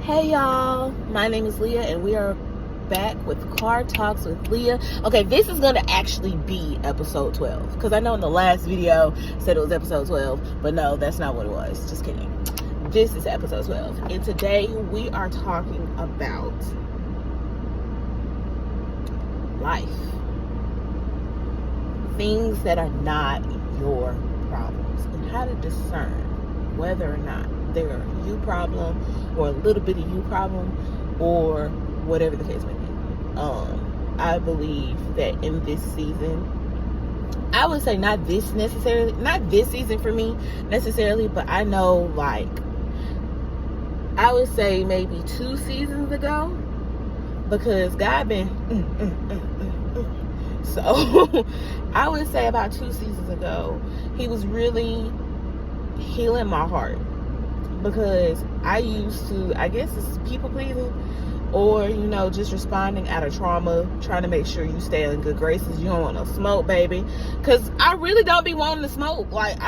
Hey y'all, my name is Leah and we are back with Car Talks with Leah. Okay, this is gonna actually be episode 12 because I know in the last video said it was episode 12, but no, that's not what it was. Just kidding. This is episode 12 and today we are talking about life. Things that are not your problems and how to discern whether or not they're a you problem or a little bit of you problem or whatever the case may be. I believe that in this season, I would say not this season for me necessarily, but I know like I would say maybe 2 seasons ago, because God been so I would say about 2 seasons ago, he was really healing my heart. Because I used to, I guess it's people pleasing, or just responding out of trauma, trying to make sure you stay in good graces. You don't want no smoke, baby, because I really don't be wanting to smoke. Like,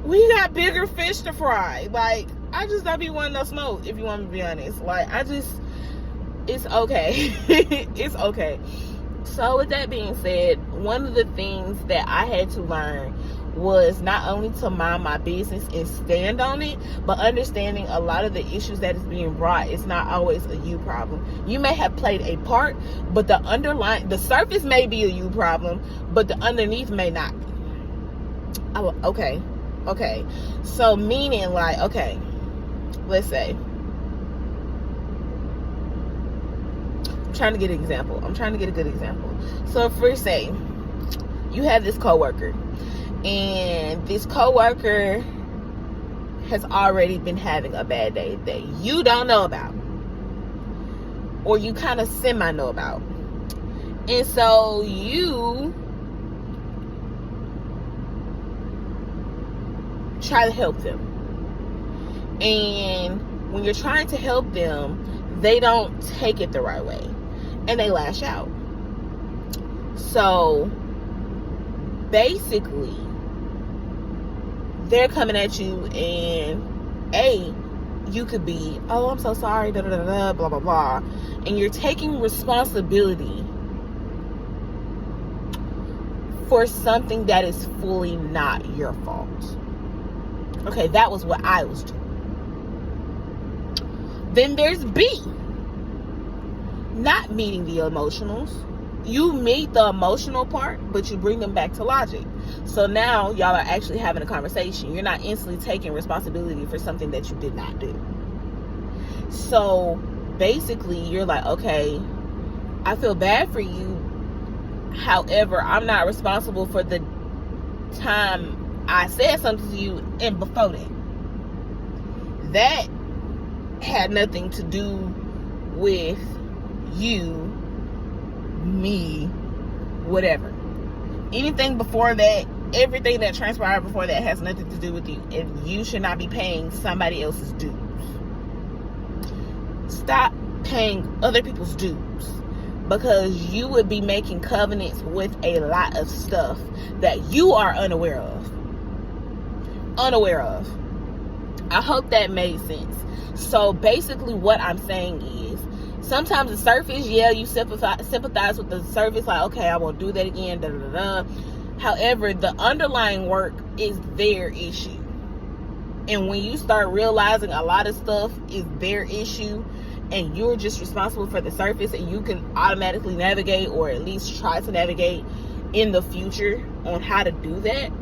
we got bigger fish to fry. Like, I just don't be wanting no smoke, if you want me to be honest. Like, it's okay. It's okay. So with that being said, one of the things that I had to learn was not only to mind my business and stand on it, but understanding a lot of the issues that is being brought is not always a you problem. You may have played a part, but the surface may be a you problem, but the underneath may not be. Oh, okay. So meaning like, okay, let's say, I'm trying to get a good example. So for say, you have this coworker, and this coworker has already been having a bad day that you don't know about, or you kind of semi know about, and so you try to help them, and when you're trying to help them, they don't take it the right way and they lash out. So basically, they're coming at you, and you could be, oh, I'm so sorry, da da da da, blah blah blah, and you're taking responsibility for something that is fully not your fault. Okay, that was what I was doing. Then there's B, not meeting the emotionals. You meet the emotional part, but you bring them back to logic. So now y'all are actually having a conversation. You're not instantly taking responsibility for something that you did not do. So basically, you're like, okay, I feel bad for you. However, I'm not responsible for the time I said something to you and before that. That had nothing to do with you, me, whatever. Anything before that, everything that transpired before that has nothing to do with you, and you should not be paying somebody else's dues. Stop paying other people's dues, because you would be making covenants with a lot of stuff that you are unaware of. I hope that made sense. So basically what I'm saying is, sometimes the surface, yeah, you sympathize with the surface, like, okay, I won't do that again, da da da da. However, the underlying work is their issue. And when you start realizing a lot of stuff is their issue, and you're just responsible for the surface, and you can automatically navigate, or at least try to navigate in the future on how to do that,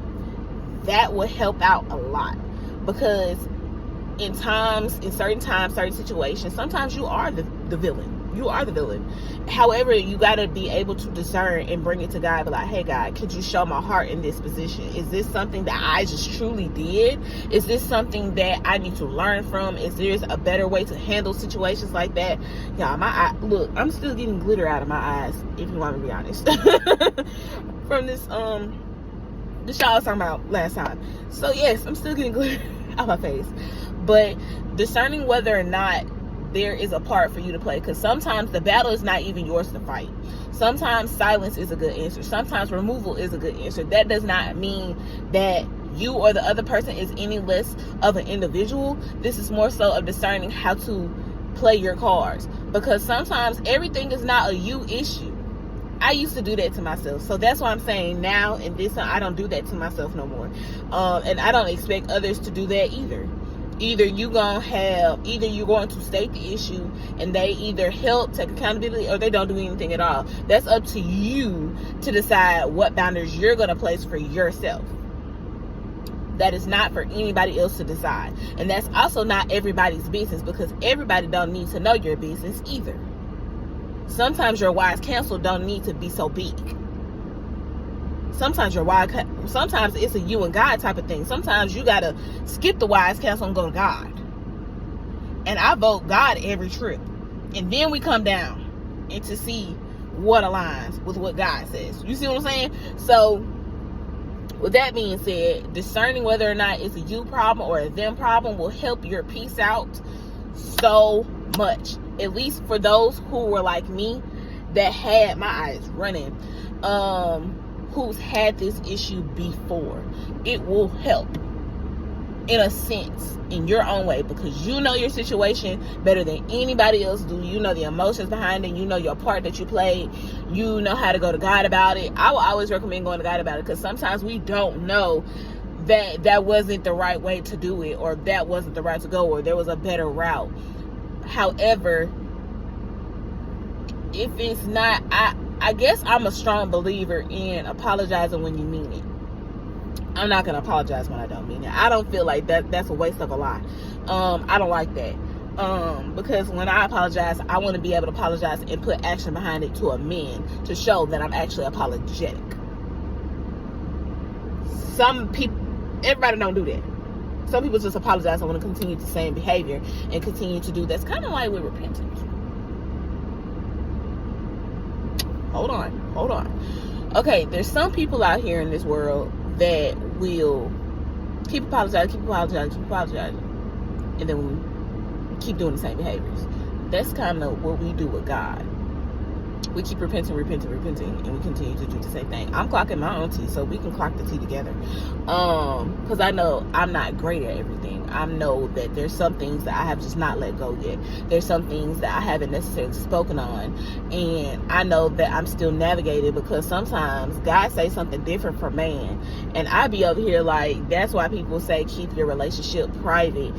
that will help out a lot. Because in certain times, certain situations, sometimes you are the villain. You are the villain. However, you got to be able to discern and bring it to God. Be like, hey, God, could you show my heart in this position? Is this something that I just truly did? Is this something that I need to learn from? Is there a better way to handle situations like that? Y'all, look, I'm still getting glitter out of my eyes, if you want me to be honest. From this y'all was talking about last time. So yes, I'm still getting glitter out my face. But discerning whether or not there is a part for you to play, because sometimes the battle is not even yours to fight. Sometimes silence is a good answer. Sometimes removal is a good answer. That does not mean that you or the other person is any less of an individual. This is more so of discerning how to play your cards, because sometimes everything is not a you issue. I used to do that to myself, so that's why I'm saying now in this time I don't do that to myself no more, and I don't expect others to do that either. Either you're going to state the issue and they either help take accountability, or they don't do anything at all. That's up to you to decide what boundaries you're going to place for yourself. That is not for anybody else to decide. And that's also not everybody's business, because everybody don't need to know your business either. Sometimes your wise counsel don't need to be so big. Sometimes it's a you and God type of thing. Sometimes you got to skip the wise counsel and go to God. And I vote God every trip. And then we come down and to see what aligns with what God says. You see what I'm saying? So, with that being said, discerning whether or not it's a you problem or a them problem will help your peace out so much. At least for those who were like me, that had my eyes running, who's had this issue before. It will help in a sense, in your own way, because you know your situation better than anybody else do. You know the emotions behind it. You know your part that you played. You know how to go to God about it. I will always recommend going to God about it, because sometimes we don't know that wasn't the right way to do it, or that wasn't the right to go, or there was a better route. However, if it's not, I guess I'm a strong believer in apologizing when you mean it. I'm not going to apologize when I don't mean it. I don't feel like that's a waste of a lie. I don't like that. Because when I apologize, I want to be able to apologize and put action behind it to amend, to show that I'm actually apologetic. Some people, everybody don't do that. Some people just apologize and want to continue the same behavior and continue to do. That's kind of like with repentance. Hold on. Okay, there's some people out here in this world that will keep apologizing, and then we keep doing the same behaviors. That's kind of what we do with God. We keep repenting, and we continue to do the same thing. I'm clocking my own tea, so we can clock the tea together. Because I know I'm not great at everything. I know that there's some things that I have just not let go yet. There's some things that I haven't necessarily spoken on, and I know that I'm still navigating, because sometimes God says something different from man, and I be over here like, that's why people say keep your relationship private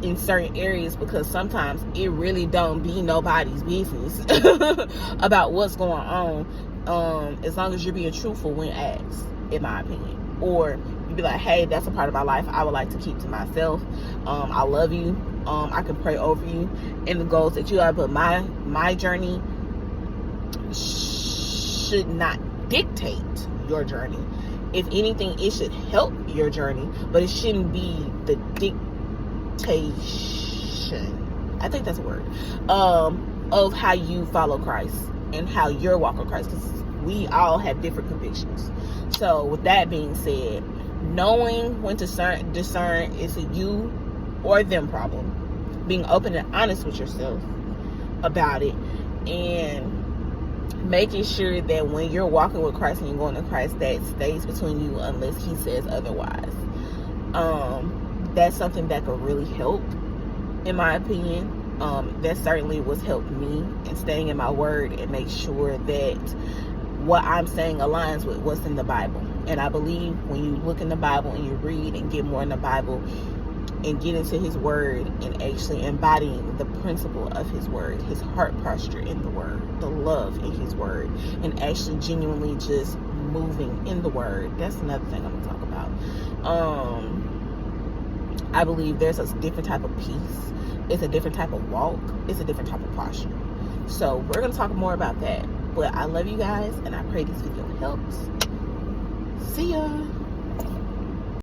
in certain areas, because sometimes it really don't be nobody's business about what's going on, as long as you're being truthful when asked, in my opinion. Or you be like, hey, that's a part of my life I would like to keep to myself. I love you. I can pray over you and the goals that you have, but my journey should not dictate your journey. If anything, it should help your journey, but it shouldn't be the dictation, I think that's a word, of how you follow Christ and how you're walking Christ, because we all have different convictions. So with that being said, knowing when to discern is a you or them problem, being open and honest with yourself about it, and making sure that when you're walking with Christ and you're going to Christ, that stays between you unless he says otherwise. That's something that could really help, in my opinion. That certainly was helped me in staying in my word and make sure that what I'm saying aligns with what's in the Bible. And I believe when you look in the Bible and you read and get more in the Bible and get into his word and actually embodying the principle of his word, his heart posture in the word, the love in his word, and actually genuinely just moving in the word, that's another thing I'm going to talk about. I believe there's a different type of peace. It's a different type of walk. It's a different type of posture. So we're going to talk more about that. But I love you guys, and I pray this video helps. See ya.